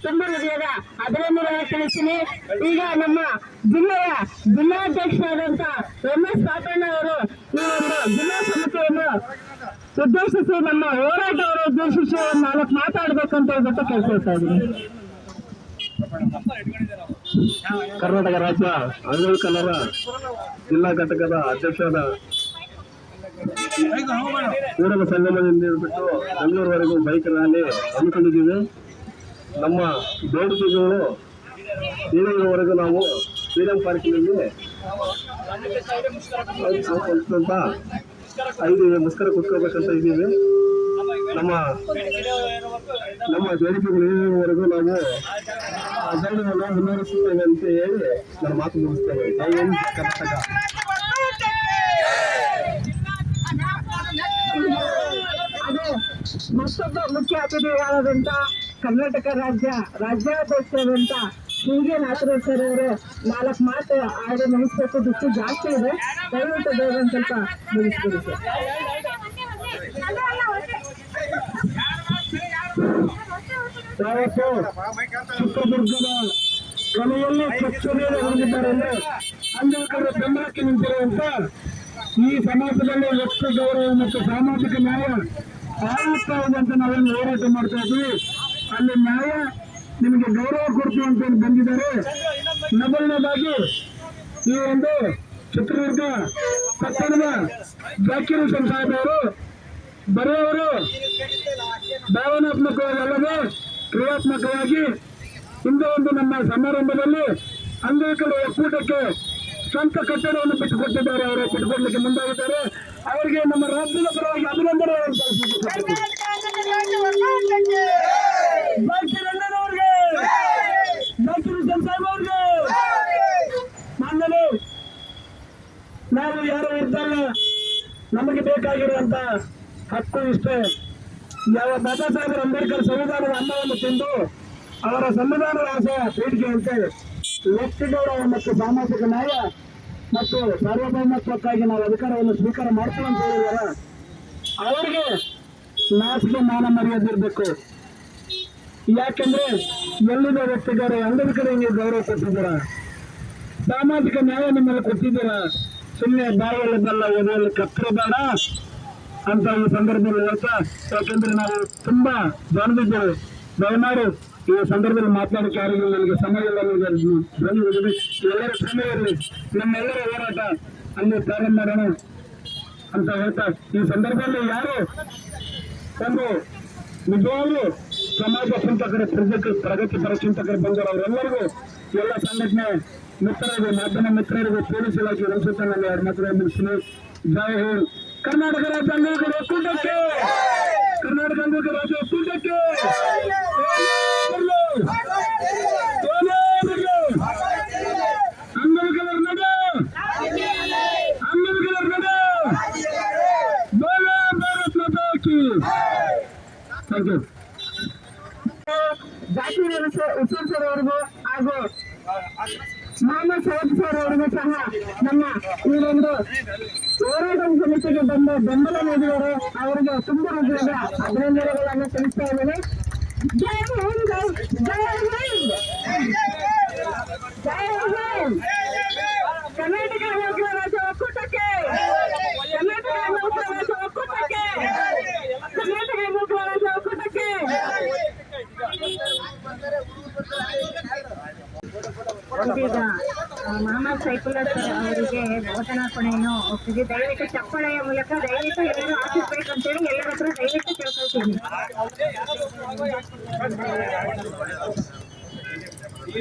ತುಂಬ ಹೃದಯದ ಅಭಿನಂದನೆ ತಿಳಿಸ್ತೀನಿ. ಈಗ ನಮ್ಮ ಜಿಲ್ಲೆಯ ಜಿಲ್ಲಾಧ್ಯಕ್ಷರಾದಂತ MS ಪಾಪಣ್ಣ ಅವರು ಈ ಒಂದು ಜಿಲ್ಲಾ ಸಮಿತಿಯನ್ನು ಉದ್ದೇಶಿಸಿ ನಮ್ಮ ಹೋರಾಟವನ್ನು ಉದ್ದೇಶಿಸಿ 4 ಮಾತಾಡಬೇಕಂತ ಹೇಳ್ಬಿಟ್ಟು ಕೇಳ್ಕೊಳ್ತಾ ಇದ್ದೀನಿ. ಕರ್ನಾಟಕ ರಾಜ್ಯ ಅಂಗವಿಕಲರ ಜಿಲ್ಲಾ ಘಟಕದ ಅಧ್ಯಕ್ಷರಾದ ಕೂಡಲ ಸಂಗಮದಿಂದ ಹಿಡಿಬಿಟ್ಟು ಬೆಂಗಳೂರುವರೆಗೂ ಬೈಕ್ ರ್ಯಾಲಿ ಹಮ್ಮಿಕೊಂಡಿದ್ದೀವಿ. ನಮ್ಮ ಬೇಡಿಕೆಗಳು ಈವರೆಗೂ ನಾವು ಫ್ರೀಡಂ ಪಾರ್ಕಿನಲ್ಲಿ 5 ಮುಷ್ಕರ ಕೂತ್ಕೋಬೇಕಂತ ಇದ್ದೀವಿ. ನಮ್ಮ ಬೇಡಿಕೆಗಳು ಈವರೆಗೂ ನಾವು ಅಜೆಂಡವನ್ನು ಮುನ್ನಡೆಸುತ್ತೇವೆ ಅಂತ ಹೇಳಿ ನಾನು ಮಾತು ಮುಗಿಸ್ತೇವೆ. ಜೈ ಹಿಂದ್ ಕರ್ನಾಟಕ. ಮತ್ತೊಬ್ಬ ಮುಖ್ಯ ಅತಿಥಿಗಳಾದಂತ ಕರ್ನಾಟಕ ರಾಜ್ಯಾಧ್ಯಕ್ಷರಾದಂತ ಹೀಗೆ ನಾಗರಾಜ್ ಸರ್ ಅವರು 4 ಮಾತು ಆಡಿ ಮುಗಿಸ್ಬೇಕು. ಬಿಟ್ಟು ಜಾಸ್ತಿ ಇದೆ, ದಯವಿಟ್ಟು ಬೇಗ ಒಂದು ಸ್ವಲ್ಪ ಮುಗಿಸ್ಬಿಡಿ ಸರ್. ಚಿತ್ರದುರ್ಗದ ಕೊನೆಯಲ್ಲಿ ಸ್ವಚ್ಛತೆಯನ್ನು ಹೊಂದಿದ್ದಾರೆ ಅಂದ್ರೆ ಅಂಬೇಡ್ಕರ್ ಬೆಂಬಲಕ್ಕೆ ನಿಂತಿರುವಂತ ಈ ಸಮಾಜದಲ್ಲಿ ವ್ಯಕ್ತಿ ಗೌರವ ಮತ್ತು ಸಾಮಾಜಿಕ ನ್ಯಾಯ ಆಗುತ್ತಾ ಇದೆ ಅಂತ ನಾವೇನು ಹೋರಾಟ ಮಾಡ್ತಾ ಇದ್ವಿ. ಅಲ್ಲಿ ನ್ಯಾಯ ನಿಮಗೆ ಗೌರವ ಕೊಡ್ತೀವಿ ಅಂತ ಬಂದಿದ್ದಾರೆ. ಮೊದಲನೇದಾಗಿ ಈ ಒಂದು ಚಿತ್ರದುರ್ಗ ಪಟ್ಟಣದ ಜಾಕೀರ್ ಹುಸೇನ್ ಸಾಹೇಬ್ ಅವರು ಬರೆಯವರು ಭಾವನಾತ್ಮಕವಾಗಿ ಅಲ್ಲದೆ ಕ್ರಿಯಾತ್ಮಕವಾಗಿ ಇಂದು ಒಂದು ನಮ್ಮ ಸಮಾರಂಭದಲ್ಲಿ ಅಂಗವಿಕಲ ಒಕ್ಕೂಟಕ್ಕೆ ಸ್ವಂತ ಕಟ್ಟಡವನ್ನು ಬಿಟ್ಟುಕೊಟ್ಟಿದ್ದಾರೆ. ಅವರು ಬಿಟ್ಟುಕೊಡ್ಲಿಕ್ಕೆ ಮುಂದಾಗಿದ್ದಾರೆ. ಅವರಿಗೆ ನಮ್ಮ ರಾಜ್ಯದ ಪರವಾಗಿ ಅಭಿನಂದನೆ ಮಾನ್ಯರು, ನಾವು ಯಾರು ಇದ್ದಲ್ಲ, ನಮಗೆ ಬೇಕಾಗಿರುವಂತ ಹಕ್ಕು ಇಷ್ಟೇ. ಯಾವ ಬಾಬಾ ಸಾಹೇಬ್ ಅಂಬೇಡ್ಕರ್ ಸಂವಿಧಾನದ ಅನ್ನವನ್ನು ತಿಂದು ಅವರ ಸಂವಿಧಾನದ ಆಸೆ ಬೇಡಿಕೆಯಂತೆ ವ್ಯಕ್ತಿ ಗೌರವ ಮತ್ತು ಸಾಮಾಜಿಕ ನ್ಯಾಯ ಮತ್ತು ಸಾರ್ವಭೌಮತ್ವಕ್ಕಾಗಿ ನಾವು ಅಧಿಕಾರವನ್ನು ಸ್ವೀಕಾರ ಮಾಡ್ತೀವಿ ಅಂತ ಹೇಳಿದಾರ. ಅವರಿಗೆ ನಾಚಿಕೆ ಮಾನ ಮರ್ಯಾದಿರ್ಬೇಕು. ಯಾಕೆಂದ್ರೆ ಎಲ್ಲಿನ ವ್ಯಕ್ತಿ ಗೌರವ ಅಂಗವಿಕಲರಿಗೆ ನೀವು ಗೌರವ ಕೊಟ್ಟಿದ್ದೀರ, ಸಾಮಾಜಿಕ ನ್ಯಾಯ ನಿಮ್ಮಲ್ಲಿ ಕೊಟ್ಟಿದ್ದೀರ. ಸುಮ್ಮನೆ ಬಾಯಲ್ಲಿ ಬಲ್ಲ ಓದೋಲ್ಲಿ ಕತ್ತರೆ ಬೇಡ ಅಂತ ಈ ಸಂದರ್ಭದಲ್ಲಿ ಹೇಳ್ತಾ, ಯಾಕೆಂದ್ರೆ ನಾವು ತುಂಬಾ ಜಾಣದಿದ್ದೇವೆ. ದಯಮಾಡಿ ಈ ಸಂದರ್ಭದಲ್ಲಿ ಮಾತನಾಡಕ್ಕೆ ಯಾರಿಗೂ ನನಗೆ ಸಮಯ ಇಲ್ಲ. ಧ್ವನಿ ಹೋಗಿದೆ, ಎಲ್ಲರ ಶ್ರಮೆ ಇರಲಿ, ನಮ್ಮೆಲ್ಲರ ಹೋರಾಟ ಅಲ್ಲಿ ಪ್ರಾರಂಭ ಮಾಡೋಣ ಅಂತ ಹೇಳ್ತಾ, ಈ ಸಂದರ್ಭದಲ್ಲಿ ಯಾರು ಒಂದು ನಿಜವಾಗ್ಲೂ ಸಮಾಜ ಚಿಂತಕರು, ಪ್ರಗತಿಪರ ಚಿಂತಕರು ಬಂದರು ಅವರೆಲ್ಲರಿಗೂ, ಎಲ್ಲ ಸಂಘಟನೆ ಮಿತ್ರರಿಗೂ, ಮಾಧ್ಯಮ ಮಿತ್ರರಿಗೂ, ಪೊಲೀಸ್ ಇಲಾಖೆ ಅನ್ಸುತ್ತೆ ನಾನು 2 ಮಾತ್ರ ಮುಗಿಸ್ತೀನಿ. ಜೈ ಹಿಂದ್. ಕರ್ನಾಟಕ ರಾಜ್ಯ ಅಂಗವಿಕಲ ಒಕ್ಕೂಟಕ್ಕೆ, ಕರ್ನಾಟಕ ಅಂಗವಿಕಲ ರಾಜ್ಯ ಒಕ್ಕೂಟಕ್ಕೆ ಅಂಗವಿಕಲರ ನಡ, ಅಂಗವಿಕಲರ ನಡ, ಭಾರತ್ ಮಾತಾ ಕಿ. Thank you. Zakir Hussain sir ಅವರಿಗೂ ಹಾಗೂ ಮೊಹಮ್ಮದ್ ಸೈಯದ್ ಸರ್ ಅವರಿಗೂ ಸಹ ನಮ್ಮ ಈ ಒಂದು ಹೋರಾಟ ಸಮಿತಿಗೆ ಬಂದು ಬೆಂಬಲ ನೀಡಿದ್ದಾರೆ. ಅವರಿಗೆ ತುಂಬ ಹೃದಯದ ಅಭಿನಂದನೆಗಳನ್ನು ತಿಳಿಸ್ತಾ ಇದ್ದೇನೆ. ಜೈ ಹಿಂದ್, ಜೈ ಹಿಂದ್, ಜೈ ಹಿಂದ್. ಕರ್ನಾಟಕ ಅಂಗವಿಕಲ ರಾಜ್ಯ ಒಕ್ಕೂಟಕ್ಕೆ, ಕರ್ನಾಟಕ ಅಂಗವಿಕಲ ರಾಜ್ಯ ಒಕ್ಕೂಟಕ್ಕೆ, ಕರ್ನಾಟಕ ಅಂಗವಿಕಲ ರಾಜ್ಯ ಒಕ್ಕೂಟಕ್ಕೆ. ಇದೀಗ ಮೊಹಮ್ಮದ್ ಸೈಫುಲ್ಲಾ ಸರ್ ಅವರಿಗೆ ಘೋಷಣಾರ್ಪಣೆಯನ್ನು ಒಪ್ಪಿದೆ. ದಯವಿಟ್ಟು ಚಪ್ಪಳೆಯ ಮೂಲಕ ದಯವಿಟ್ಟು ಎಲ್ಲರೂ ಆಶಿಸ್ಬೇಕಂತೇಳಿ ಎಲ್ಲರ ಹತ್ರ ದಯವಿಟ್ಟು ಕೇಳ್ಕೊಳ್ತೀನಿ. ಈ